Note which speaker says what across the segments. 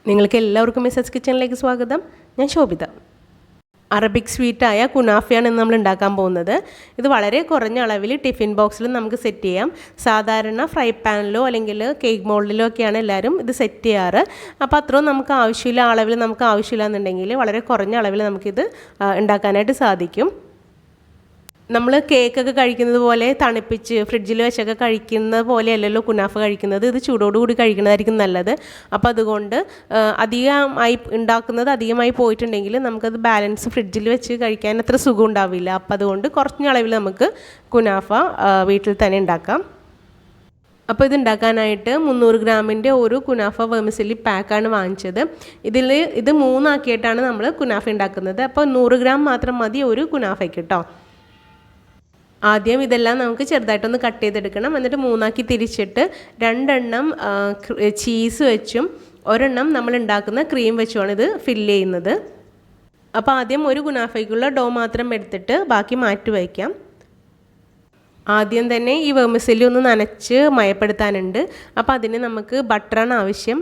Speaker 1: നിങ്ങൾക്ക് എല്ലാവർക്കും മിസസ് കിച്ചണിലേക്ക് സ്വാഗതം. ഞാൻ ശോഭിത. അറബിക് സ്വീറ്റായ കുനാഫയാണ് ഇന്ന് നമ്മൾ ഉണ്ടാക്കാൻ പോകുന്നത്. ഇത് വളരെ കുറഞ്ഞ അളവിൽ ടിഫിൻ ബോക്സിൽ നമുക്ക് സെറ്റ് ചെയ്യാം. സാധാരണ ഫ്രൈ പാനിലോ അല്ലെങ്കിൽ കേക്ക് മോൾഡിലോ ഒക്കെയാണ് എല്ലാവരും ഇത് സെറ്റ് ചെയ്യാറ്. അപ്പോൾ അത്രയും നമുക്ക് ആവശ്യമില്ല, അളവിൽ നമുക്ക് ആവശ്യമില്ല എന്നുണ്ടെങ്കിൽ വളരെ കുറഞ്ഞ അളവിൽ നമുക്കിത് ഉണ്ടാക്കാനായിട്ട് സാധിക്കും. നമ്മൾ കേക്കൊക്കെ കഴിക്കുന്നത് പോലെ തണുപ്പിച്ച് ഫ്രിഡ്ജിൽ വെച്ചൊക്കെ കഴിക്കുന്നത് പോലെയല്ലല്ലോ കുനാഫ കഴിക്കുന്നത്. ഇത് ചൂടോടുകൂടി കഴിക്കുന്നതായിരിക്കും നല്ലത്. അപ്പോൾ അതുകൊണ്ട് അധികമായി പോയിട്ടുണ്ടെങ്കിൽ നമുക്കത് ബാലൻസ് ഫ്രിഡ്ജിൽ വെച്ച് കഴിക്കാൻ അത്ര സുഖം ഉണ്ടാവില്ല. അപ്പോൾ അതുകൊണ്ട് കുറഞ്ഞ അളവിൽ നമുക്ക് കുനാഫ വീട്ടിൽ തന്നെ ഉണ്ടാക്കാം. അപ്പോൾ ഇത് ഉണ്ടാക്കാനായിട്ട് 300 ഗ്രാമിൻ്റെ ഒരു കുനാഫ വെർമിസെല്ലി പാക്കാണ് വാങ്ങിച്ചത്. ഇത് 3 ആക്കിയിട്ടാണ് നമ്മൾ കുനാഫ ഉണ്ടാക്കുന്നത്. അപ്പോൾ 100 ഗ്രാം മാത്രം മതി ഒരു കുനാഫയ്ക്ക് കേട്ടോ. ആദ്യം ഇതെല്ലാം നമുക്ക് ചെറുതായിട്ടൊന്ന് കട്ട് ചെയ്തെടുക്കണം. എന്നിട്ട് 3 ആക്കി തിരിച്ചിട്ട് 2 എണ്ണം ചീസ് വെച്ചും 1 എണ്ണം നമ്മൾ ഉണ്ടാക്കുന്ന ക്രീം വെച്ചുമാണ് ഇത് ഫില്ല് ചെയ്യുന്നത്. അപ്പോൾ ആദ്യം ഒരു കുനാഫയ്ക്കുള്ള ഡോ മാത്രം എടുത്തിട്ട് ബാക്കി മാറ്റി വയ്ക്കാം. ആദ്യം തന്നെ ഈ വെർമിസെല്ലി ഒന്ന് നനച്ച് മയപ്പെടുത്താനുണ്ട്. അപ്പോൾ അതിന് നമുക്ക് ബട്ടറാണ് ആവശ്യം.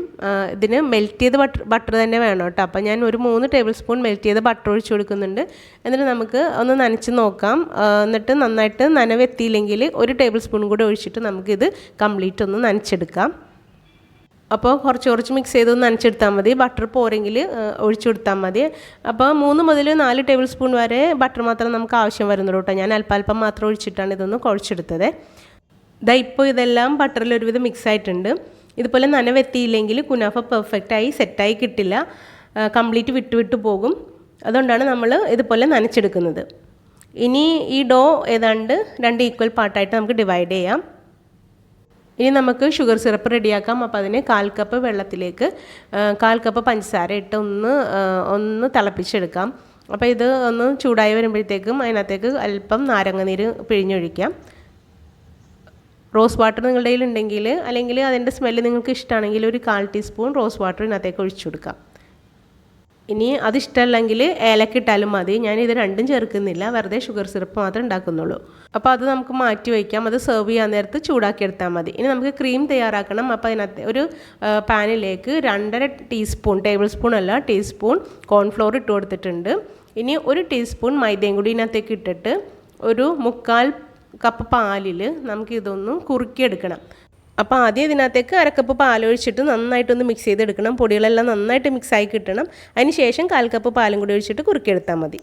Speaker 1: ഇതിന് മെൽറ്റ് ചെയ്ത ബട്ടർ തന്നെ വേണം കേട്ടോ. അപ്പോൾ ഞാൻ ഒരു 3 ടേബിൾ സ്പൂൺ മെൽറ്റ് ചെയ്ത ബട്ടർ ഒഴിച്ച് കൊടുക്കുന്നുണ്ട്. എന്നിട്ട് നമുക്ക് ഒന്ന് നനച്ച് നോക്കാം. എന്നിട്ട് നന്നായിട്ട് നനവെത്തിയില്ലെങ്കിൽ 1 ടേബിൾ സ്പൂൺ കൂടെ ഒഴിച്ചിട്ട് നമുക്കിത് കംപ്ലീറ്റ് ഒന്ന് നനച്ചെടുക്കാം. അപ്പോൾ കുറച്ച് മിക്സ് ചെയ്തൊന്ന് നനച്ചെടുത്താൽ മതി. ബട്ടർ പോരെങ്കിൽ ഒഴിച്ചു കൊടുത്താൽ മതി. അപ്പോൾ 3 മുതൽ 4 ടേബിൾ സ്പൂൺ വരെ ബട്ടർ മാത്രം നമുക്ക് ആവശ്യം വരുന്നുള്ളൂ കേട്ടോ. ഞാൻ അല്പം മാത്രം ഒഴിച്ചിട്ടാണ് ഇതൊന്ന് കുഴച്ചെടുത്തത്. ഇപ്പോൾ ഇതെല്ലാം ബട്ടറിൽ ഒരുവിധം മിക്സ് ആയിട്ടുണ്ട്. ഇതുപോലെ നനവെത്തിയില്ലെങ്കിൽ കുനാഫ പെർഫെക്റ്റായി സെറ്റായി കിട്ടില്ല, കംപ്ലീറ്റ് വിട്ട് പോകും. അതുകൊണ്ടാണ് നമ്മൾ ഇതുപോലെ നനച്ചെടുക്കുന്നത്. ഇനി ഈ ഡോ ഏതാണ്ട് 2 ഈക്വൽ പാർട്ടായിട്ട് നമുക്ക് ഡിവൈഡ് ചെയ്യാം. ഇനി നമുക്ക് ഷുഗർ സിറപ്പ് റെഡിയാക്കാം. അപ്പോൾ അതിന് 1/4 കപ്പ് വെള്ളത്തിലേക്ക് 1/4 കപ്പ് പഞ്ചസാര ഇട്ട് ഒന്ന് തിളപ്പിച്ചെടുക്കാം. അപ്പോൾ ഇത് ഒന്ന് ചൂടായി വരുമ്പോഴത്തേക്കും അതിനകത്തേക്ക് അല്പം നാരങ്ങനീര് പിഴിഞ്ഞൊഴിക്കാം. റോസ് വാട്ടർ നിങ്ങളുടെ കയ്യിൽ ഉണ്ടെങ്കിൽ അല്ലെങ്കിൽ അതിൻ്റെ സ്മെല്ല് നിങ്ങൾക്ക് ഇഷ്ടമാണെങ്കിൽ ഒരു 1/4 ടീസ്പൂൺ റോസ് വാട്ടർ ഇതിനകത്തേക്ക് ഒഴിച്ചു കൊടുക്കാം. ഇനി അതിഷ്ടമല്ലെങ്കിൽ ഏലക്ക ഇട്ടാലും മതി. ഞാനിത് രണ്ടും ചേർക്കുന്നില്ല, വെറുതെ ഷുഗർ സിറപ്പ് മാത്രമേ ഉണ്ടാക്കുന്നുള്ളൂ. അപ്പോൾ അത് നമുക്ക് മാറ്റി വയ്ക്കാം. അത് സെർവ് ചെയ്യാൻ നേരത്ത് ചൂടാക്കി എടുത്താൽ മതി. ഇനി നമുക്ക് ക്രീം തയ്യാറാക്കണം. അപ്പോൾ അതിനകത്ത് ഒരു പാനിലേക്ക് 2.5 ടേബിൾ സ്പൂൺ അല്ല ടീസ്പൂൺ കോൺഫ്ലോർ ഇട്ട് കൊടുത്തിട്ടുണ്ട്. ഇനി 1 ടീസ്പൂൺ മൈദയും കൂടി ഇതിനകത്തേക്ക് ഇട്ടിട്ട് ഒരു 1/4 കപ്പ് പാലിൽ നമുക്കിതൊന്ന് കുറുക്കിയെടുക്കണം. അപ്പോൾ ആദ്യം ഇതിനകത്തേക്ക് 1/2 കപ്പ് പാലൊഴിച്ചിട്ട് നന്നായിട്ടൊന്ന് മിക്സ് ചെയ്തെടുക്കണം. പൊടികളെല്ലാം നന്നായിട്ട് മിക്സായി കിട്ടണം. അതിന് ശേഷം 1/4 കപ്പ് പാലും കൂടി ഒഴിച്ചിട്ട് കുറുക്കിയെടുത്താൽ മതി.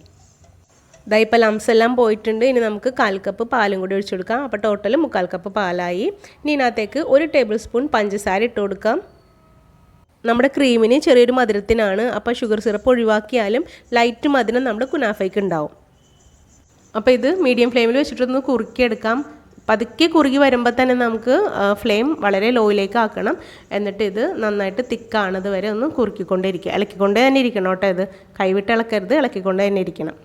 Speaker 1: ഇപ്പോൾ ലംസ് എല്ലാം പോയിട്ടുണ്ട്. ഇനി നമുക്ക് 1/4 കപ്പ് പാലും കൂടി ഒഴിച്ചു കൊടുക്കാം. അപ്പോൾ ടോട്ടൽ 1/4 കപ്പ് പാലായി. ഇനി ഇതിനകത്തേക്ക് 1 ടേബിൾ സ്പൂൺ പഞ്ചസാര ഇട്ട് കൊടുക്കാം. നമ്മുടെ ക്രീമിന് ചെറിയൊരു മധുരത്തിനാണ്. അപ്പോൾ ഷുഗർ സിറപ്പ് ഒഴിവാക്കിയാലും ലൈറ്റ് മധുരം നമ്മുടെ കുനാഫയ്ക്ക് ഉണ്ടാവും. അപ്പോൾ ഇത് മീഡിയം ഫ്ലെയിമിൽ വെച്ചിട്ടൊന്ന് കുറുക്കിയെടുക്കാം. പതുക്കെ കുറുകി വരുമ്പോൾ തന്നെ നമുക്ക് ഫ്ലെയിം വളരെ ലോയിലേക്ക് ആക്കണം. എന്നിട്ട് ഇത് നന്നായിട്ട് തിക്കാണത് വരെ ഒന്ന് കുറുക്കിക്കൊണ്ടേ ഇളക്കിക്കൊണ്ടേ തന്നെ ഇരിക്കണം കേട്ടോ. ഇത് കൈവിട്ട് ഇളക്കരുത്, ഇളക്കിക്കൊണ്ടേ തന്നെ ഇരിക്കണം.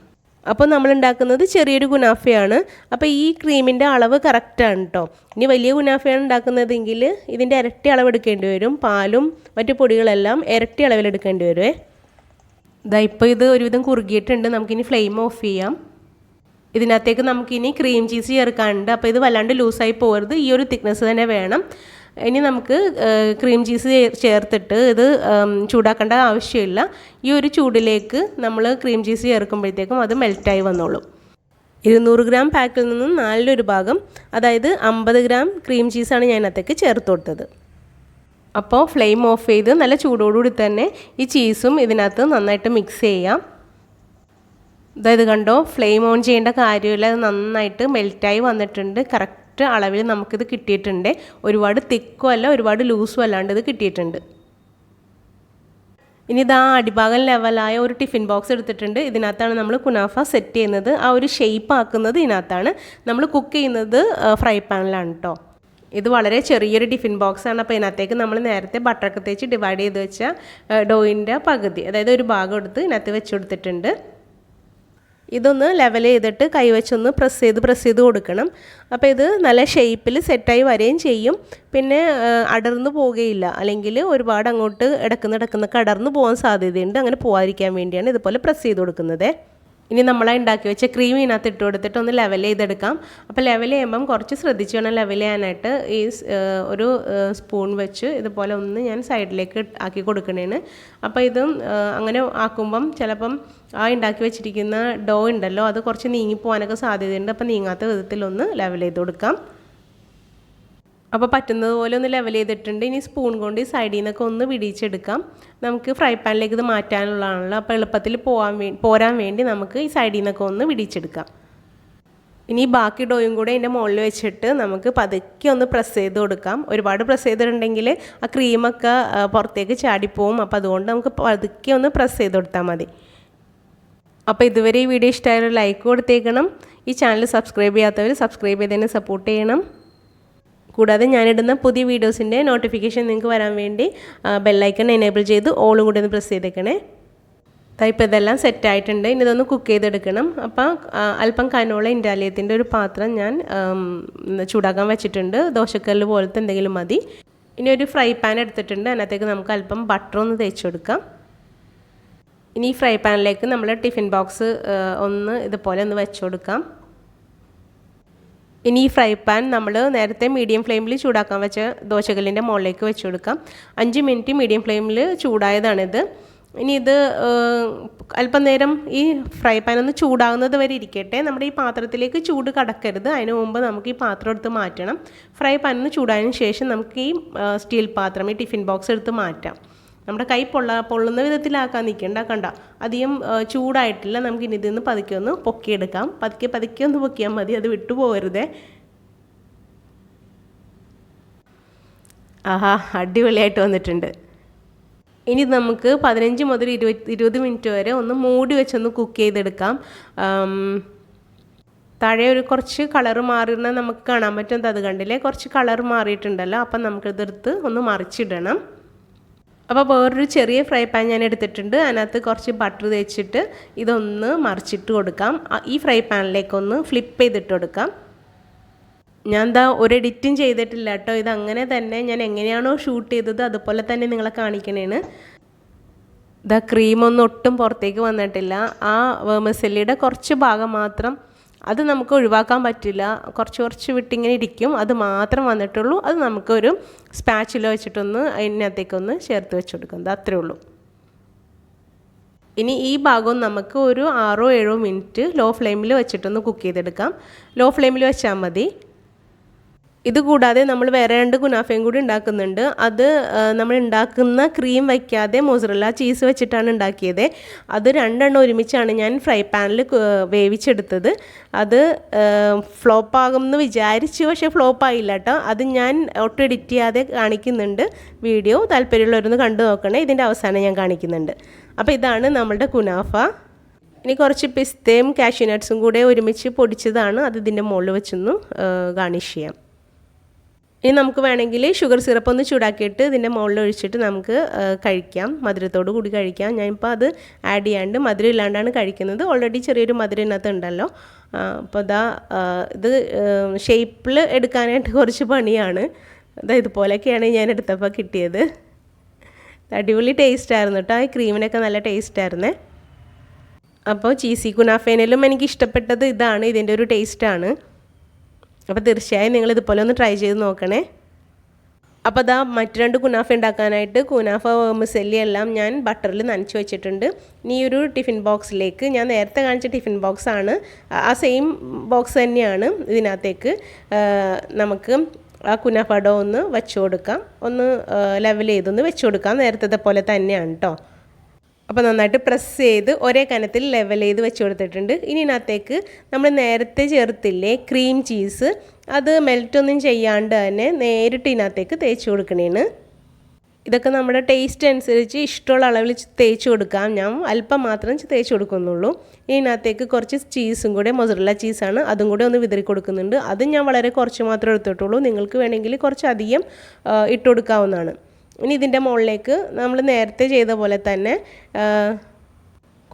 Speaker 1: അപ്പോൾ നമ്മൾ ഉണ്ടാക്കുന്നത് ചെറിയൊരു കുനാഫയാണ്. അപ്പോൾ ഈ ക്രീമിൻ്റെ അളവ് കറക്റ്റാണ് കേട്ടോ. ഇനി വലിയ കുനാഫയാണ് ഉണ്ടാക്കുന്നതെങ്കിൽ ഇതിൻ്റെ ഇരട്ടി അളവ് എടുക്കേണ്ടി വരും. പാലും മറ്റു പൊടികളെല്ലാം ഇരട്ടി അളവിലെടുക്കേണ്ടി വരുമേ. ഇപ്പോൾ ഇത് ഒരുവിധം കുറുകിയിട്ടുണ്ട്. നമുക്കിനി ഫ്ലെയിം ഓഫ് ചെയ്യാം. ഇതിനകത്തേക്ക് നമുക്കിനി ക്രീം ചീസ് ചേർക്കാനുണ്ട്. അപ്പോൾ ഇത് വല്ലാണ്ട് ലൂസായി പോകരുത്, ഈ ഒരു തിക്നെസ് തന്നെ വേണം. ഇനി നമുക്ക് ക്രീം ചീസ് ചേർത്തിട്ട് ഇത് ചൂടാക്കേണ്ട ആവശ്യമില്ല. ഈ ഒരു ചൂടിലേക്ക് നമ്മൾ ക്രീം ചീസ് ചേർക്കുമ്പോഴത്തേക്കും അത് മെൽറ്റായി വന്നോളും. 200 ഗ്രാം പാക്കിൽ നിന്നും 4 ഭാഗം, അതായത് 50 ഗ്രാം ക്രീം ചീസാണ് ഞാൻ അതിനകത്തേക്ക് ചേർത്ത് കൊടുത്തത്. അപ്പോൾ ഫ്ലെയിം ഓഫ് ചെയ്ത് നല്ല ചൂടോടുകൂടി തന്നെ ഈ ചീസും ഇതിനകത്ത് നന്നായിട്ട് മിക്സ് ചെയ്യാം. അതായത് കണ്ടോ, ഫ്ലെയിം ഓൺ ചെയ്യേണ്ട കാര്യമില്ല. അത് നന്നായിട്ട് മെൽറ്റായി വന്നിട്ടുണ്ട്. കറക്റ്റ് അളവിൽ നമുക്കിത് കിട്ടിയിട്ടുണ്ട്. ഒരുപാട് തിക്കും അല്ല, ഒരുപാട് ലൂസും അല്ലാണ്ട് ഇത് കിട്ടിയിട്ടുണ്ട്. ഇനി ഇതാ അടിഭാഗം ലെവലായ ഒരു ടിഫിൻ ബോക്സ് എടുത്തിട്ടുണ്ട്. ഇതിനകത്താണ് നമ്മൾ കുനാഫ സെറ്റ് ചെയ്യുന്നത്. ആ ഒരു ഷേപ്പ് ആക്കുന്നത് ഇതിനകത്താണ്. നമ്മൾ കുക്ക് ചെയ്യുന്നത് ഫ്രൈ പാനിലാണ് കേട്ടോ. ഇത് വളരെ ചെറിയൊരു ടിഫിൻ ബോക്സാണ്. അപ്പോൾ ഇതിനകത്തേക്ക് നമ്മൾ നേരത്തെ ബട്ടറൊക്കെ തേച്ച് ഡിവൈഡ് ചെയ്ത് വെച്ച ഡോയിൻ്റെ പകുതി, അതായത് ഒരു ഭാഗം എടുത്ത് ഇതിനകത്ത് വെച്ച് കൊടുത്തിട്ടുണ്ട്. ഇതൊന്ന് ലെവൽ ചെയ്തിട്ട് കൈവച്ചൊന്ന് പ്രസ് ചെയ്ത് കൊടുക്കണം. അപ്പോൾ ഇത് നല്ല ഷേപ്പിൽ സെറ്റായി വരികയും ചെയ്യും. പിന്നെ അടർന്നു പോവുകയില്ല, അല്ലെങ്കിൽ ഒരുപാട് അങ്ങോട്ട് ഇടക്കുന്നൊക്കെ അടർന്നു പോകാൻ സാധ്യതയുണ്ട്. അങ്ങനെ പോകാതിരിക്കാൻ വേണ്ടിയാണ് ഇതുപോലെ പ്രസ് ചെയ്ത് കൊടുക്കുന്നത്. ഇനി നമ്മൾ ഉണ്ടാക്കി വെച്ച ക്രീം ഇതിനകത്ത് ഇട്ട് കൊടുത്തിട്ട് ഒന്ന് ലെവൽ ചെയ്തെടുക്കാം. അപ്പോൾ ലെവൽ ചെയ്യുമ്പം കുറച്ച് ശ്രദ്ധിച്ച് വേണം ലെവൽ ചെയ്യാനായിട്ട്. ഈ ഒരു സ്പൂൺ വെച്ച് ഇതുപോലെ ഒന്ന് ഞാൻ സൈഡിലേക്ക് ആക്കി കൊടുക്കണേന്. അപ്പോൾ ഇതും അങ്ങനെ ആക്കുമ്പം ചിലപ്പം ആ ഉണ്ടാക്കി വെച്ചിരിക്കുന്ന ഡോ ഉണ്ടല്ലോ അത് കുറച്ച് നീങ്ങിപ്പോകാനൊക്കെ സാധ്യതയുണ്ട്. അപ്പോൾ നീങ്ങാത്ത വിധത്തിലൊന്ന് ലെവൽ ചെയ്ത് കൊടുക്കാം. അപ്പോൾ പറ്റുന്നത് പോലെ ഒന്ന് ലെവൽ ചെയ്തിട്ടുണ്ട്. ഇനി സ്പൂൺ കൊണ്ട് ഈ സൈഡിൽ നിന്നൊക്കെ ഒന്ന് വിടിയിച്ചെടുക്കാം. നമുക്ക് ഫ്രൈ പാനിലേക്ക് ഇത് മാറ്റാനുള്ളതാണല്ലോ. അപ്പോൾ എളുപ്പത്തിൽ പോരാൻ വേണ്ടി നമുക്ക് ഈ സൈഡിൽ നിന്നൊക്കെ ഒന്ന് വിടിയിച്ചെടുക്കാം. ഇനി ബാക്കി ഡോയും കൂടെ ഇതിൻ്റെ മുകളിൽ വെച്ചിട്ട് നമുക്ക് പതുക്കെ ഒന്ന് പ്രസ് ചെയ്ത് കൊടുക്കാം. ഒരുപാട് പ്രസ് ചെയ്തിട്ടുണ്ടെങ്കിൽ ആ ക്രീമൊക്കെ പുറത്തേക്ക് ചാടിപ്പോവും. അപ്പോൾ അതുകൊണ്ട് നമുക്ക് പതുക്കെ ഒന്ന് പ്രസ് ചെയ്ത് കൊടുത്താൽ മതി. അപ്പോൾ ഇതുവരെ ഈ വീഡിയോ ഇഷ്ടമായാലും ലൈക്ക് കൊടുത്തേക്കണം. ഈ ചാനൽ സബ്സ്ക്രൈബ് ചെയ്യാത്തവർ സബ്സ്ക്രൈബ് ചെയ്തതിന് സപ്പോർട്ട് ചെയ്യണം. കൂടാതെ ഞാനിടുന്ന പുതിയ വീഡിയോസിൻ്റെ നോട്ടിഫിക്കേഷൻ നിങ്ങൾക്ക് വരാൻ വേണ്ടി ബെല്ലൈക്കൺ എനേബിൾ ചെയ്ത് ഓളും കൂടി ഒന്ന് പ്രസ് ചെയ്തേക്കണേ. ഇപ്പോൾ ഇതെല്ലാം സെറ്റായിട്ടുണ്ട്. ഇനി ഇതൊന്ന് കുക്ക് ചെയ്തെടുക്കണം. അപ്പോൾ അല്പം കനോള ഇൻഡാലിയത്തിൻ്റെ ഒരു പാത്രം ഞാൻ ചൂടാക്കാൻ വെച്ചിട്ടുണ്ട്. ദോശക്കല്ല് പോലത്തെ എന്തെങ്കിലും മതി. ഇനി ഒരു ഫ്രൈ പാൻ എടുത്തിട്ടുണ്ട്. അതിനകത്തേക്ക് നമുക്ക് അല്പം ബട്ടർ ഒന്ന് തേച്ച് കൊടുക്കാം. ഇനി ഈ ഫ്രൈ പാനിലേക്ക് നമ്മൾ ടിഫിൻ ബോക്സ് ഒന്ന് ഇതുപോലെ ഒന്ന് വെച്ച് കൊടുക്കാം. ഇനി ഈ ഫ്രൈ പാൻ നമ്മൾ നേരത്തെ മീഡിയം ഫ്ലെയിമിൽ ചൂടാക്കാൻ വെച്ച ദോശക്കല്ലിൻ്റെ മുകളിലേക്ക് വെച്ച് കൊടുക്കാം. 5 മിനിറ്റ് മീഡിയം ഫ്ലെയിമിൽ ചൂടായതാണിത്. ഇനി ഇത് അല്പം നേരം ഈ ഫ്രൈ പാൻ ഒന്ന് ചൂടാകുന്നത് വരെ ഇരിക്കട്ടെ. നമ്മുടെ ഈ പാത്രത്തിലേക്ക് ചൂട് കടക്കരുത്. അതിന് മുമ്പ് നമുക്ക് ഈ പാത്രം എടുത്ത് മാറ്റണം. ഫ്രൈ പാൻ ഒന്ന് ചൂടായതിനു ശേഷം നമുക്ക് ഈ സ്റ്റീൽ പാത്രം ഈ ടിഫിൻ ബോക്സ് എടുത്ത് മാറ്റാം. നമ്മുടെ കൈ പൊള്ളുന്ന വിധത്തിലാക്കാൻ നിൽക്കണ്ട. അധികം ചൂടായിട്ടില്ല. നമുക്ക് ഇനി ഇതിന്ന് പതുക്കെ ഒന്ന് പൊക്കിയെടുക്കാം. പതുക്കെ ഒന്ന് പൊക്കിയാൽ മതി, അത് വിട്ടുപോകരുതേ. ആഹാ, അടിപൊളിയായിട്ട് വന്നിട്ടുണ്ട്. ഇനി നമുക്ക് 15 മുതൽ 20 മിനിറ്റ് വരെ ഒന്ന് മൂടി വെച്ചൊന്ന് കുക്ക് ചെയ്തെടുക്കാം. താഴെ ഒരു കുറച്ച് കളർ മാറുന്ന നമുക്ക് കാണാൻ പറ്റും. അത് കണ്ടില്ലേ, കുറച്ച് കളർ മാറിയിട്ടുണ്ടല്ലോ. അപ്പം നമുക്കിതെടുത്ത് ഒന്ന് മറിച്ചിടണം. അപ്പോൾ വേറൊരു ചെറിയ ഫ്രൈ പാൻ ഞാൻ എടുത്തിട്ടുണ്ട്. അതിനകത്ത് കുറച്ച് ബട്ടർ തേച്ചിട്ട് ഇതൊന്ന് മറിച്ചിട്ട് കൊടുക്കാം. ഈ ഫ്രൈ പാനിലേക്കൊന്ന് ഫ്ലിപ്പ് ചെയ്തിട്ട് കൊടുക്കാം. ഞാൻ ഒരു എഡിറ്റും ചെയ്തിട്ടില്ല കേട്ടോ. ഇതങ്ങനെ തന്നെ ഞാൻ എങ്ങനെയാണോ ഷൂട്ട് ചെയ്തത് അതുപോലെ തന്നെ നിങ്ങളെ കാണിക്കണേന്. ക്രീമൊന്നും ഒട്ടും പുറത്തേക്ക് വന്നിട്ടില്ല. ആ വെർമിസെല്ലിയുടെ കുറച്ച് ഭാഗം മാത്രം, അത് നമുക്ക് ഒഴിവാക്കാൻ പറ്റില്ല. കുറച്ച് വിട്ടിങ്ങനെ ഇരിക്കും. അത് മാത്രം വന്നിട്ടുള്ളൂ. അത് നമുക്കൊരു സ്പാച്ചില വെച്ചിട്ടൊന്ന് അതിനകത്തേക്കൊന്ന് ചേർത്ത് വെച്ച് കൊടുക്കുന്നത്, അത്രേ ഉള്ളൂ. ഇനി ഈ ഭാഗവും നമുക്ക് ഒരു 6-7 മിനിറ്റ് ലോ ഫ്ലെയിമിൽ വെച്ചിട്ടൊന്ന് കുക്ക് ചെയ്തെടുക്കാം. ലോ ഫ്ലെയിമിൽ വെച്ചാൽ മതി. ഇത് കൂടാതെ നമ്മൾ വേറെ 2 കുനാഫയും കൂടി ഉണ്ടാക്കുന്നുണ്ട്. അത് നമ്മൾ ഉണ്ടാക്കുന്ന ക്രീം വയ്ക്കാതെ മോസറല്ല ചീസ് വെച്ചിട്ടാണ് ഉണ്ടാക്കിയത്. അത് 2 എണ്ണം ഒരുമിച്ചാണ് ഞാൻ ഫ്രൈ പാനിൽ വേവിച്ചെടുത്തത്. അത് ഫ്ലോപ്പാകുമെന്ന് വിചാരിച്ചു, പക്ഷേ ഫ്ലോപ്പായില്ല കേട്ടോ. അത് ഞാൻ ഒട്ടും എഡിറ്റ് ചെയ്യാതെ കാണിക്കുന്നുണ്ട്. വീഡിയോ താല്പര്യമുള്ളവരൊന്ന് കണ്ടു നോക്കണേ. ഇതിൻ്റെ അവസാനം ഞാൻ കാണിക്കുന്നുണ്ട്. അപ്പോൾ ഇതാണ് നമ്മളുടെ കുനാഫ. ഇനി കുറച്ച് പിസ്തയും കാഷ്യൂ നട്ട്സും കൂടെ ഒരുമിച്ച് പൊടിച്ചതാണ്. അത് ഇതിൻ്റെ മുകളിൽ വെച്ചൊന്ന് ഗാർണിഷ് ചെയ്യാം. ഇനി നമുക്ക് വേണമെങ്കിൽ ഷുഗർ സിറപ്പ് ഒന്ന് ചൂടാക്കിയിട്ട് ഇതിൻ്റെ മുകളിൽ ഒഴിച്ചിട്ട് നമുക്ക് കഴിക്കാം. മധുരത്തോടു കൂടി കഴിക്കാം. ഞാനിപ്പോൾ അത് ആഡ് ചെയ്യാണ്ട് മധുരം ഇല്ലാണ്ടാണ് കഴിക്കുന്നത്. ഓൾറെഡി ചെറിയൊരു മധുരം ഇതിനകത്ത് ഉണ്ടല്ലോ. അപ്പോൾ ഇത് ഷേപ്പിൽ എടുക്കാനായിട്ട് കുറച്ച് പണിയാണ്. ഇതുപോലെയൊക്കെയാണ് ഞാൻ എടുത്തപ്പോൾ കിട്ടിയത്. അടിപൊളി ടേസ്റ്റായിരുന്നു കേട്ടോ. ഈ ക്രീമിനൊക്കെ നല്ല ടേസ്റ്റായിരുന്നേ. അപ്പോൾ ചീസി കുനാഫേനലും എനിക്ക് ഇഷ്ടപ്പെട്ടത് ഇതാണ്, ഇതിൻ്റെ ഒരു ടേസ്റ്റാണ്. അപ്പോൾ തീർച്ചയായും നിങ്ങൾ ഇതുപോലെ ഒന്ന് ട്രൈ ചെയ്ത് നോക്കണേ. അപ്പോൾ മറ്റു 2 കുനാഫ ഉണ്ടാക്കാനായിട്ട് കുനാഫ വെർമിസെല്ലി എല്ലാം ഞാൻ ബട്ടറിൽ നനച്ച് വെച്ചിട്ടുണ്ട്. ഇനി ഒരു ടിഫിൻ ബോക്സിലേക്ക്, ഞാൻ നേരത്തെ കാണിച്ച ടിഫിൻ ബോക്സാണ്, ആ സെയിം ബോക്സ് തന്നെയാണ്. ഇതിനകത്തേക്ക് നമുക്ക് ആ കുനാഫ ഡോ ഒന്ന് വെച്ച് കൊടുക്കാം. ഒന്ന് ലെവൽ ചെയ്തൊന്ന് വെച്ച് കൊടുക്കാം. നേരത്തെ പോലെ തന്നെയാണ് കേട്ടോ. അപ്പോൾ നന്നായിട്ട് പ്രസ് ചെയ്ത് ഒരേ കനത്തിൽ ലെവൽ ചെയ്ത് വെച്ച് കൊടുത്തിട്ടുണ്ട്. ഇനി ഇതിനകത്തേക്ക് നമ്മൾ നേരത്തെ ചേർത്തില്ലേ ക്രീം ചീസ്, അത് മെൽറ്റൊന്നും ചെയ്യാണ്ട് തന്നെ നേരിട്ട് ഇതിനകത്തേക്ക് തേച്ച് കൊടുക്കണേണ്. ഇതൊക്കെ നമ്മുടെ ടേസ്റ്റ് അനുസരിച്ച് ഇഷ്ടമുള്ള അളവിൽ തേച്ച് കൊടുക്കാം. ഞാൻ അല്പം മാത്രം തേച്ച് കൊടുക്കുന്നുള്ളൂ. ഇതിനകത്തേക്ക് കുറച്ച് ചീസും കൂടെ, മൊസറല്ല ചീസാണ്, അതും കൂടെ ഒന്ന് വിതറി കൊടുക്കുന്നുണ്ട്. അതും ഞാൻ വളരെ കുറച്ച് മാത്രമേ എടുത്തിട്ടുള്ളൂ. നിങ്ങൾക്ക് വേണമെങ്കിൽ കുറച്ചധികം ഇട്ട് കൊടുക്കാവുന്നതാണ്. ഇനി ഇതിൻ്റെ മുകളിലേക്ക് നമ്മൾ നേരത്തെ ചെയ്ത പോലെ തന്നെ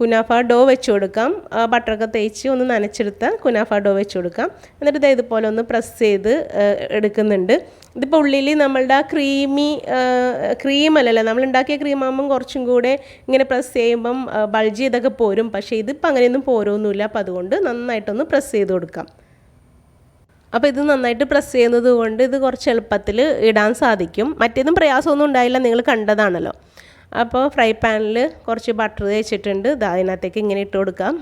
Speaker 1: കുനാഫ ഡോ വെച്ച് കൊടുക്കാം. ബട്ടറൊക്കെ തേച്ച് ഒന്ന് നനച്ചെടുത്ത കുനാഫ ഡോ വെച്ച് കൊടുക്കാം. എന്നിട്ട് ഇത് ഇതുപോലെ ഒന്ന് പ്രസ് ചെയ്ത് എടുക്കുന്നുണ്ട്. ഇതിപ്പോൾ ഉള്ളിൽ നമ്മളുടെ ക്രീമല്ലല്ലോ, നമ്മൾ ഉണ്ടാക്കിയ ക്രീമാകുമ്പം കുറച്ചും കൂടെ ഇങ്ങനെ പ്രസ് ചെയ്യുമ്പം ബൾജ് ചെയ്തൊക്കെ പോരും. പക്ഷേ ഇതിപ്പോൾ അങ്ങനെയൊന്നും പോരൊന്നുമില്ല. അപ്പോൾ അതുകൊണ്ട് നന്നായിട്ടൊന്ന് പ്രസ് ചെയ്ത് കൊടുക്കാം. അപ്പോൾ ഇത് നന്നായിട്ട് പ്രസ് ചെയ്യുന്നത് കൊണ്ട് ഇത് കുറച്ച് എളുപ്പത്തിൽ ഇടാൻ സാധിക്കും. മറ്റേതും പ്രയാസമൊന്നും ഉണ്ടായില്ല, നിങ്ങൾ കണ്ടതാണല്ലോ. അപ്പോൾ ഫ്രൈ പാനിൽ കുറച്ച് ബട്ടർ തേച്ചിട്ടുണ്ട്. അതിനകത്തേക്ക് ഇങ്ങനെ ഇട്ട് കൊടുക്കാം.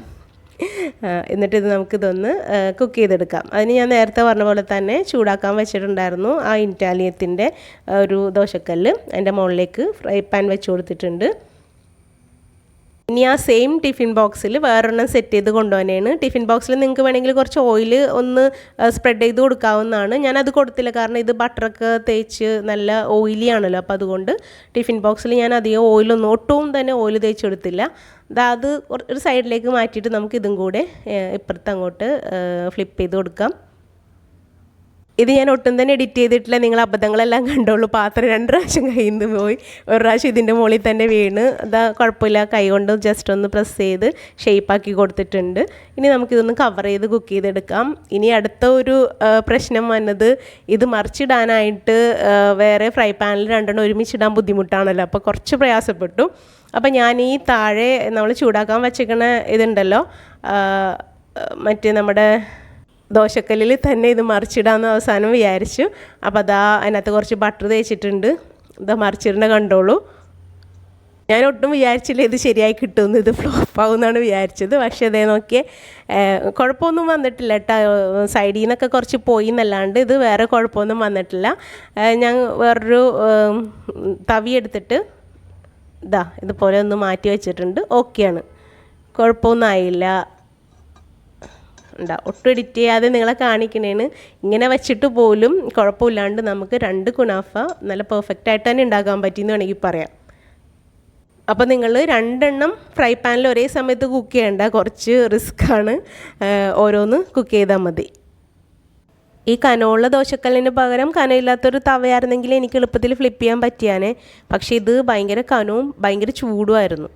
Speaker 1: എന്നിട്ട് ഇത് നമുക്കിതൊന്ന് കുക്ക് ചെയ്തെടുക്കാം. അതിന് ഞാൻ നേരത്തെ പറഞ്ഞ പോലെ തന്നെ ചൂടാക്കാൻ വെച്ചിട്ടുണ്ടായിരുന്നു ആ ഇറ്റാലിയത്തിൻ്റെ ഒരു ദോശക്കല്ല്. അതിൻ്റെ മുകളിലേക്ക് ഫ്രൈ പാൻ വെച്ച് കൊടുത്തിട്ടുണ്ട്. ഇനി ആ സെയിം ടിഫിൻ ബോക്സിൽ വേറൊരെണ്ണം സെറ്റ് ചെയ്ത് കൊണ്ടുപോകാനാണ്. ടിഫിൻ ബോക്സിൽ നിങ്ങൾക്ക് വേണമെങ്കിൽ കുറച്ച് ഓയിൽ ഒന്ന് സ്പ്രെഡ് ചെയ്ത് കൊടുക്കാവുന്നതാണ്. ഞാനത് കൊടുത്തില്ല, കാരണം ഇത് ബട്ടറൊക്കെ തേച്ച് നല്ല ഓയിലി ആണല്ലോ. അപ്പോൾ അതുകൊണ്ട് ടിഫിൻ ബോക്സിൽ ഞാൻ അധികം ഒട്ടും തന്നെ ഓയിൽ തേച്ച് കൊടുത്തില്ല. അത് ഒരു സൈഡിലേക്ക് മാറ്റിയിട്ട് നമുക്ക് ഇതും കൂടെ ഇപ്പുറത്ത് അങ്ങോട്ട് ഫ്ലിപ്പ് ചെയ്ത് കൊടുക്കാം. ഇത് ഞാൻ ഒട്ടും തന്നെ എഡിറ്റ് ചെയ്തിട്ടില്ല, നിങ്ങൾ അബദ്ധങ്ങളെല്ലാം കണ്ടോളൂ. പാത്രം 2 പ്രാവശ്യം കയ്യിൽ നിന്ന് പോയി, ഒരു പ്രാവശ്യം ഇതിൻ്റെ മുകളിൽ തന്നെ വീണ്. അതാ കുഴപ്പമില്ല, കൈ കൊണ്ട് ജസ്റ്റ് ഒന്ന് പ്രസ് ചെയ്ത് ഷേപ്പാക്കി കൊടുത്തിട്ടുണ്ട്. ഇനി നമുക്കിതൊന്ന് കവർ ചെയ്ത് കുക്ക് ചെയ്തെടുക്കാം. ഇനി അടുത്ത ഒരു പ്രശ്നം വന്നത്, ഇത് മറിച്ചിടാനായിട്ട് വേറെ ഫ്രൈ പാനിൽ 2 ഒരുമിച്ചിടാൻ ബുദ്ധിമുട്ടാണല്ലോ. അപ്പോൾ കുറച്ച് പ്രയാസപ്പെട്ടു. അപ്പോൾ ഞാൻ ഈ താഴെ നമ്മൾ ചൂടാക്കാൻ വച്ചേക്കണ ഇതുണ്ടല്ലോ, മറ്റേ നമ്മുടെ ദോശക്കല്ലിൽ തന്നെ ഇത് മറിച്ചിടാമെന്ന് അവസാനം വിചാരിച്ചു. അപ്പോൾ അതാ അതിനകത്ത് കുറച്ച് ബട്ടർ തേച്ചിട്ടുണ്ട്. ഇതാ മറിച്ചിടേണ്ട കണ്ടോളൂ. ഞാൻ ഒട്ടും വിചാരിച്ചില്ല ഇത് ശരിയായി കിട്ടുമെന്ന്, ഇത് ഫ്ലോപ്പാവും എന്നാണ് വിചാരിച്ചത്. പക്ഷേ അതേ നോക്കിയേ, കുഴപ്പമൊന്നും വന്നിട്ടില്ല കേട്ടോ. സൈഡിൽ നിന്നൊക്കെ കുറച്ച് പോയി എന്നല്ലാണ്ട് ഇത് വേറെ കുഴപ്പമൊന്നും വന്നിട്ടില്ല. ഞാൻ വേറൊരു തവി എടുത്തിട്ട് ഇതാ ഇതുപോലെ ഒന്ന് മാറ്റി വെച്ചിട്ടുണ്ട്. ഓക്കെയാണ്, കുഴപ്പമൊന്നും ആയില്ല. ഒട്ടും എഡിറ്റ് ചെയ്യാതെ നിങ്ങളെ കാണിക്കണേന്. ഇങ്ങനെ വെച്ചിട്ട് പോലും കുഴപ്പമില്ലാണ്ട് നമുക്ക് 2 കുനാഫ നല്ല പെർഫെക്റ്റ് ആയിട്ട് തന്നെ ഉണ്ടാക്കാൻ പറ്റിയെന്ന് വേണമെങ്കിൽ പറയാം. അപ്പോൾ നിങ്ങൾ 2 ഫ്രൈ പാനിൽ ഒരേ സമയത്ത് കുക്ക് ചെയ്യേണ്ട, കുറച്ച് റിസ്ക്കാണ്. ഓരോന്ന് കുക്ക് ചെയ്താൽ മതി. ഈ കനമുള്ള ദോശക്കല്ലിന് പകരം കനമില്ലാത്തൊരു തവയായിരുന്നെങ്കിൽ എനിക്ക് എളുപ്പത്തിൽ ഫ്ലിപ്പ് ചെയ്യാൻ പറ്റിയാനേ. പക്ഷേ ഇത് ഭയങ്കര കനവും ഭയങ്കര ചൂടുമായിരുന്നു.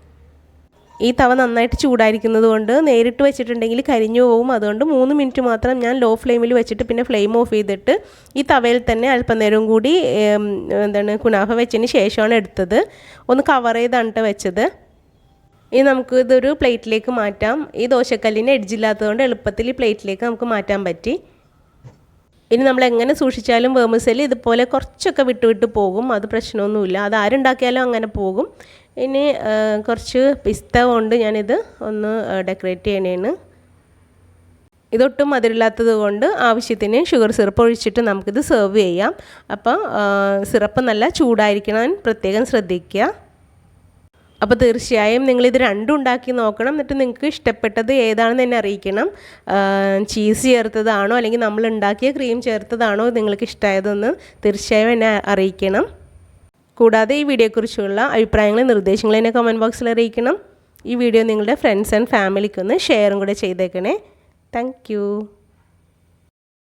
Speaker 1: ഈ തവ നന്നായിട്ട് ചൂടായിരിക്കുന്നത് കൊണ്ട് നേരിട്ട് വെച്ചിട്ടുണ്ടെങ്കിൽ കരിഞ്ഞു പോവും. അതുകൊണ്ട് 3 മിനിറ്റ് മാത്രം ഞാൻ ലോ ഫ്ലെയിമിൽ വെച്ചിട്ട് പിന്നെ ഫ്ലെയിം ഓഫ് ചെയ്തിട്ട് ഈ തവയിൽ തന്നെ അല്പനേരം കൂടി കുനാഫ വെച്ചതിന് ശേഷമാണ് എടുത്തത്. ഒന്ന് കവർ ചെയ്താണ് വെച്ചത്. ഇനി നമുക്ക് ഇതൊരു പ്ലേറ്റിലേക്ക് മാറ്റാം. ഈ ദോശക്കല്ലിന് എഡ്ജില്ലാത്തതുകൊണ്ട് എളുപ്പത്തിൽ ഈ പ്ലേറ്റിലേക്ക് നമുക്ക് മാറ്റാൻ പറ്റി. ഇനി നമ്മൾ എങ്ങനെ സൂക്ഷിച്ചാലും വേർമിസെല്ലി ഇതുപോലെ കുറച്ചൊക്കെ വിട്ട് പോകും. അത് പ്രശ്നമൊന്നുമില്ല, അത് ആരുണ്ടാക്കിയാലും അങ്ങനെ പോകും. ഇനി കുറച്ച് പിസ്ത കൊണ്ട് ഞാനിത് ഒന്ന് ഡെക്കറേറ്റ് ചെയ്യണേണ്. ഇതൊട്ടും മധുരമില്ലാത്തത് കൊണ്ട് ആവശ്യത്തിന് ഷുഗർ സിറപ്പ് ഒഴിച്ചിട്ട് നമുക്കിത് സെർവ് ചെയ്യാം. അപ്പോൾ സിറപ്പ് നല്ല ചൂടായിരിക്കണം, പ്രത്യേകം ശ്രദ്ധിക്കുക. അപ്പോൾ തീർച്ചയായും നിങ്ങളിത് 2 ഉണ്ടാക്കി നോക്കണം. എന്നിട്ട് നിങ്ങൾക്ക് ഇഷ്ടപ്പെട്ടത് ഏതാണെന്ന് എന്നെ അറിയിക്കണം. ചീസ് ചേർത്തതാണോ അല്ലെങ്കിൽ നമ്മൾ ഉണ്ടാക്കിയ ക്രീം ചേർത്തതാണോ നിങ്ങൾക്ക് ഇഷ്ടമായതെന്ന് തീർച്ചയായും എന്നെ അറിയിക്കണം. കൂടാതെ ഈ വീഡിയോയെക്കുറിച്ചുള്ള അഭിപ്രായങ്ങളും നിർദ്ദേശങ്ങളും എന്നെ കമൻറ്റ് ബോക്സിൽ അറിയിക്കണം. ഈ വീഡിയോ നിങ്ങളുടെ ഫ്രണ്ട്സ് ആൻഡ് ഫാമിലിക്കൊന്ന് ഷെയറും കൂടെ ചെയ്തേക്കണേ. താങ്ക്